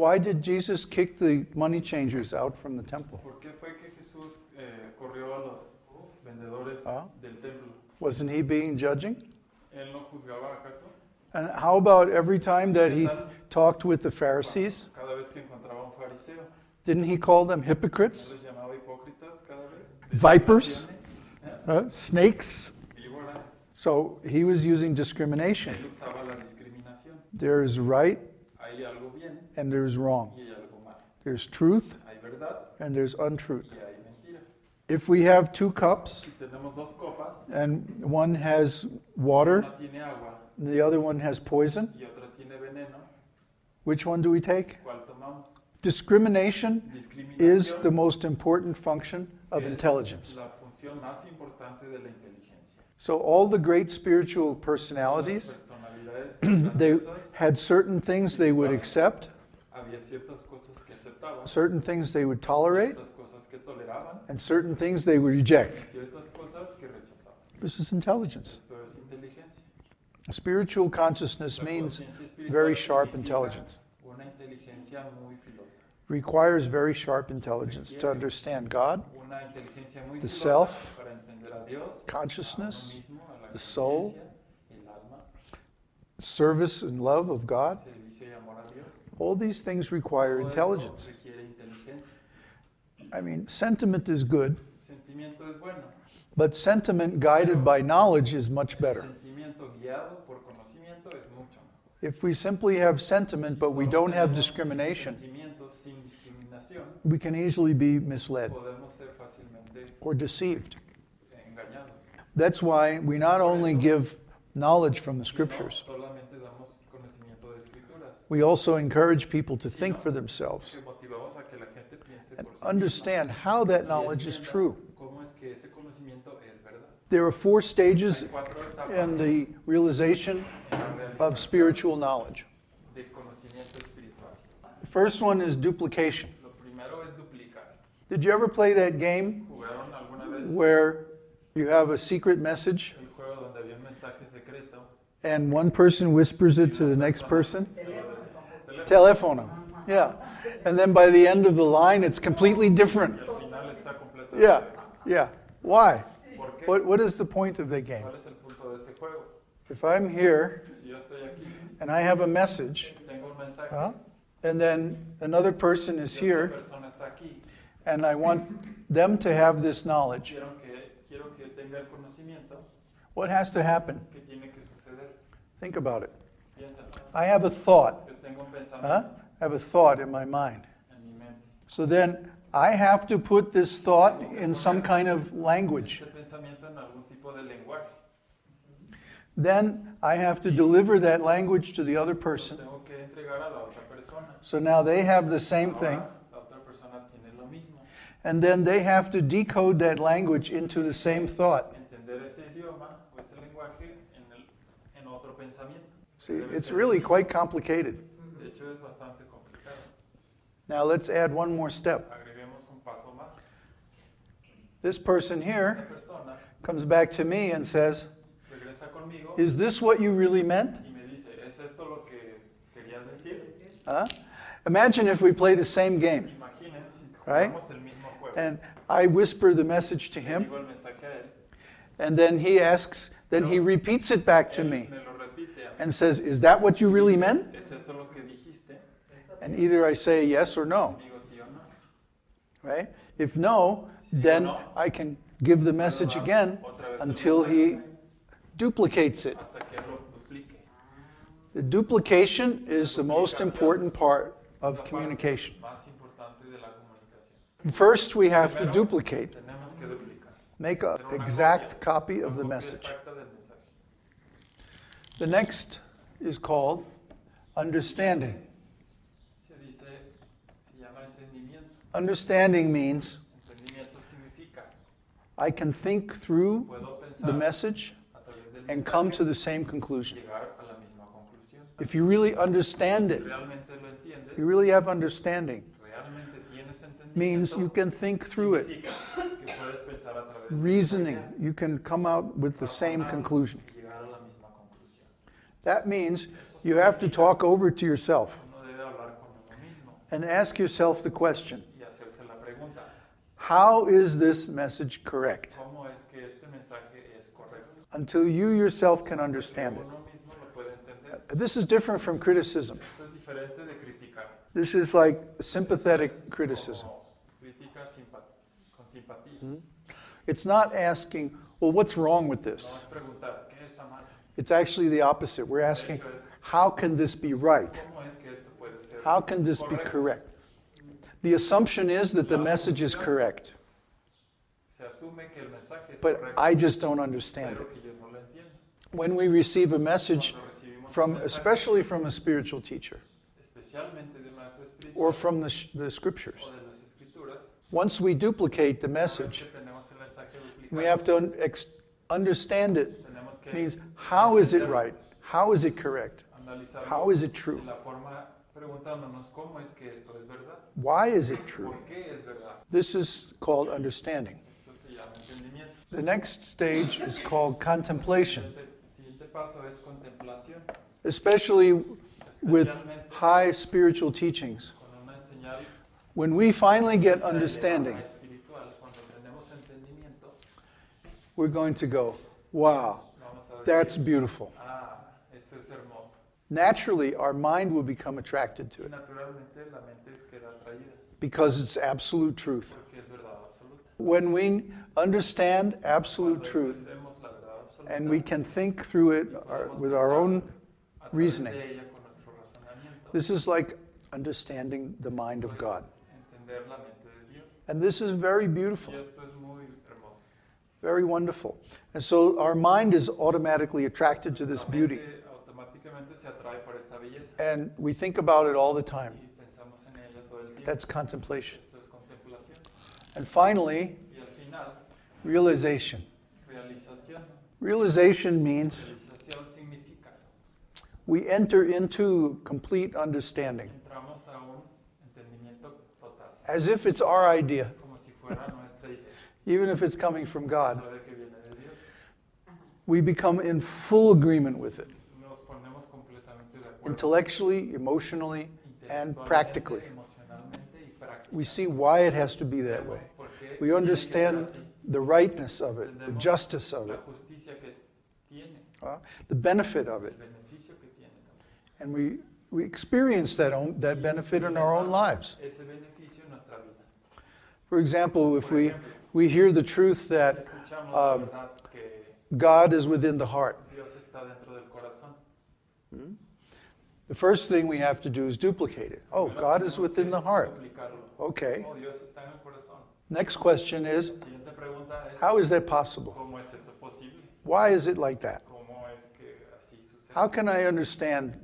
Why did Jesus kick the money changers out from the temple? ¿Por qué fue que Jesús corrió a los vendedores del templo? Wasn't he being judging? ¿Él no juzgaba acaso? And how about every time that he talked with the Pharisees? Cada vez que encontraba un fariseo, Didn't he call them hypocrites? ¿no les llamaba hipócritas cada vez? Vipers? Snakes? Víboras. So he was using discrimination. Él usaba la discriminación. There's right Hay algo bien and there's wrong. y hay algo mal. There's truth Hay verdad and there's untruth. y hay mentira. If we have 2 cups Si tenemos dos copas, and one has water, una tiene agua the other one has poison, y otra tiene veneno, which one do we take? ¿cuál tomamos? Discrimination is the most important function of Es intelligence. la función más importante de la inteligencia. So all the great spiritual Las personalities, personalidades they grandiosas, had certain things they would accept, había ciertas cosas que aceptaban, certain things they would tolerate, ciertas cosas que toleraban, and certain things they would reject. ciertas cosas que rechazaban. This is intelligence. Esto es inteligencia. Spiritual consciousness La means conciencia espiritual very sharp significa intelligence. Una inteligencia muy filosa. Requires very sharp intelligence to understand God, Una inteligencia muy the filosa self, para entender a Dios, consciousness, a uno mismo, a la the soul, conciencia, el alma, service and love of God. servicio y amor a Dios. All these things require Todo esto intelligence. requiere inteligencia. I mean, sentiment is good, Sentimiento es bueno. but sentiment guided by knowledge is much better. Sentimiento guiado por conocimiento es mucho mejor. If we simply have sentiment but we Solo don't have tenemos discrimination, sentimientos sin discriminación, we can easily be misled podemos ser fácilmente or deceived. engañados. That's why we not only give knowledge from the Y no scriptures, solamente damos conocimiento de escrituras, we also encourage people to think for themselves que motivamos a que la gente piense and por sí misma understand how that y knowledge is entienda true. cómo es que ese conocimiento es verdad. There are 4 stages Hay 4 etapas in the realization en la of realización spiritual knowledge. de conocimiento espiritual. The first one is duplication. Lo primero es duplicar. Did you ever play that game ¿Jugaron alguna vez where you have a secret message el juego donde había un mensaje secreto? and one person whispers it to the next person? Teléfono. Telephone. Yeah. And then by the end of the line, it's completely different. Y al final está completamente. Yeah. Yeah. Why? ¿Por qué? What is the point of the game? ¿Cuál es el punto de ese juego? If I'm here Si yo estoy aquí, and I have a message, tengo un mensaje, and then another person is y otra here, persona está aquí, and I want them to have this knowledge, quiero que tenga el conocimiento, what has to happen? ¿qué tiene que suceder? Think about it. Piénsalo. I have a thought. Yo tengo un pensamiento I have a thought in my mind. en mi mente. So then I have to put this thought in some kind of language. Este pensamiento en algún tipo de lenguaje. Then I have to deliver that language to the other Lo person. tengo que entregar a la otra persona. So now they have the same thing. Ahora, la otra persona tiene lo mismo. And then they have to decode that language into the same thought. Entender ese idioma o ese lenguaje en otro pensamiento. See, Debe it's ser really el mismo. quite complicated. De hecho, es bastante complicado. Now let's add one more step. Agreguemos un paso más. This person here Esta persona comes back to me and says, regresa conmigo is this what you really meant? y me dice, ¿es esto lo que querías decir? Huh? Imagine if we play the same game, Imaginen si Right? jugamos el mismo juego. and I whisper the message to Le him, digo el mensaje a él, and then he asks, then he repeats it back to él me me lo repite a mí. and says, is that what you really meant? ¿Es eso lo que dijiste? And either I say yes or no, Digo sí o no. right? If no, then I can give the message again until he duplicates it. Hasta que él lo duplique. The duplication is the most important part Es la of parte communication. más importante de la comunicación. First, we have to Primero, duplicate, tenemos que duplicar. make an Hacer una exact copia, copy of una the copia message. exacta del mensaje. The next is called understanding. Se llama entendimiento. Understanding means Entendimiento significa I can think through puedo pensar the message a través del and come mensaje, to the same conclusion. llegar a la misma conclusión. If you really understand Si it, realmente lo entiendes, you really have understanding, realmente tienes means you entendimiento, can think through it. significa que puedes pensar a través del Reasoning, mensaje, you can come out with the same razonar conclusion. y llegar a la misma conclusión. That means you have to talk over to yourself. Uno debe hablar con uno mismo. and ask yourself the question, y hacerse la pregunta, how is this message correct? ¿cómo es que este mensaje es correcto? Until you yourself can understand it. Uno mismo lo puede entender. This is different from criticism. Esto es diferente de criticar. This is like sympathetic criticism. Como crítica con simpatía. It's not asking, well, what's wrong with No this? es preguntar, ¿qué está mal? It's actually the opposite. We're asking, how can this be right? ¿Cómo es que esto puede ser How can this be correct? The assumption is that the message is correct, Se asume que el mensaje es but correcto, I just don't understand pero it. que yo no lo entiendo. When we receive a message Cuando recibimos from, un mensaje, especially from a spiritual teacher, especialmente de un maestro espiritual or from the scriptures, o de las escrituras, once we duplicate the una vez message, que tenemos el mensaje duplicado, we have to understand it. tenemos que Means, how is it right? How is it correct? analizarlo How is it true? de la forma preguntándonos cómo es que esto es verdad, Why is it true? por qué es verdad. This is called understanding. Esto se llama entendimiento. The next stage is called contemplation, El siguiente paso es contemplación, especially with especialmente high spiritual teachings. con una señal When we finally get esa understanding, elevada espiritual. Cuando tenemos entendimiento, we're going to go, wow, vamos a decir, that's beautiful. eso es hermoso. Naturally, our mind will become attracted to Y it naturalmente la mente queda atraída because it's absolute truth. porque es verdad absoluta. When we understand absolute Cuando truth entendemos la verdad absoluta, and we can think through it with our own a través reasoning, de ella con nuestro razonamiento, this is like understanding the mind of God. entender la mente de Dios. And this is very beautiful, Y esto es muy hermoso. very wonderful. And so our mind is automatically attracted to this La beauty. mente automáticamente se atrae por esta belleza And we think about it all the time. y pensamos en ella todo el tiempo. That's contemplation. Esto es contemplación. And finally, Y al final, realization. realización. Realization means Realización significa we enter into complete understanding, entramos a un entendimiento total, as if it's our idea, como si fuera nuestra idea, even if it's coming from God. sabe que viene de Dios. We become in full agreement with it, Nos ponemos completamente de acuerdo. intellectually, emotionally, and Intelectualmente, practically. emocionalmente y prácticamente. We see why it has to be that way. Vemos por qué We tiene que ser understand así. the rightness of it, the Entendemos justice of la it, justicia que tiene, the benefit of el it. beneficio que tiene también. And we experience that benefit in our own lives. Ese beneficio en nuestra vida. For example, if Por ejemplo, we hear the truth si that escuchamos la um, verdad que God is within the heart, Dios está dentro del corazón, the first thing we have to do is duplicate it. Oh, primero God is tenemos within que the heart. duplicarlo. Okay. Oh, Dios está en el corazón. Next question La is, siguiente pregunta es, how is that possible? ¿cómo es eso posible? Why is it like that? ¿Cómo es que así sucede? How can I understand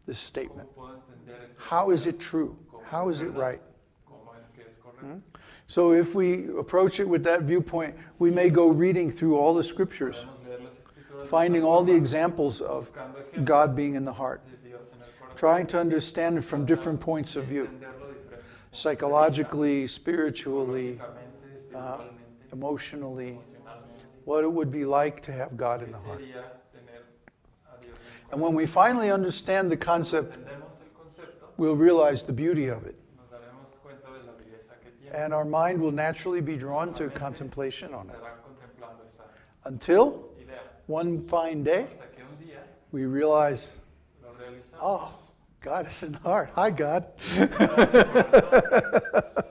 this ¿Cómo statement? puedo entender este How is concepto? it true? ¿Cómo How es is it verdad? right? ¿Cómo es que es correcto? So if we approach it with that viewpoint, we may go reading through all the scriptures, Podemos leer las escrituras de finding esa all the forma, examples of buscando ejemplos God being in the heart, de Dios en el corazón, trying to understand it from different points of view, entenderlo de diferentes puntos de psychologically, vista, spiritually, psicológicamente, espiritualmente, emotionally, emocionalmente, what it would be like to have God in qué the heart. sería tener a Dios en el And when corazón. we finally understand the concept, Entendemos el concepto, we'll realize the beauty of it. nos daremos cuenta de la belleza que tiene. And our mind will naturally be drawn Nuestra to mente contemplation on it. estará contemplando esa Until idea, one fine day, hasta que un día we realize, lo realizamos. oh, God is in the heart. Hi, God. Está en el corazón.